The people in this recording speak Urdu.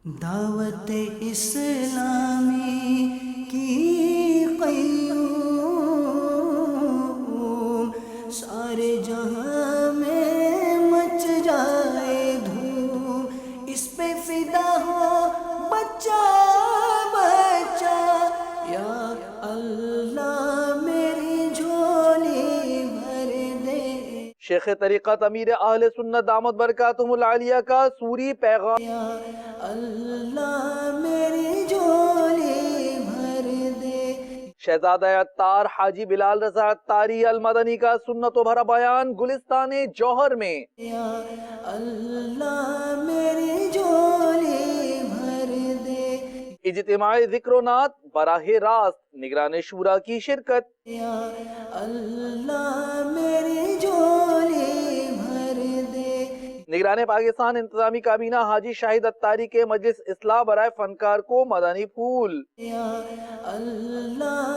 دعوت اسلامی کی قیوم، سارے جہاں میں مچ جائے دھوم، اس پہ فدا ہو بچہ بچہ، یا اللہ میری جھولی بھر دے۔ شیخ طریقت امیر اہل سنت دامت برکاتہم العالیہ کا سوری پیغام۔ یا اللہ میری جھولی بھر دے۔ شہزادہ عطار حاجی بلال رضا عطاری المدنی کا سنت و بھرا بیان گلستان جوہر میں۔ یا اللہ میری جھولی بھر دے۔ اجتماعی ذکر و نعت براہ راست نگران شورا کی شرکت۔ یا اللہ میری جھولی بھر دے۔ نگران پاکستان انتظامی کابینہ حاجی شاہد عطاری کے مجلس اصلاح برائے فنکار کو مدنی پھول۔ یا اللہ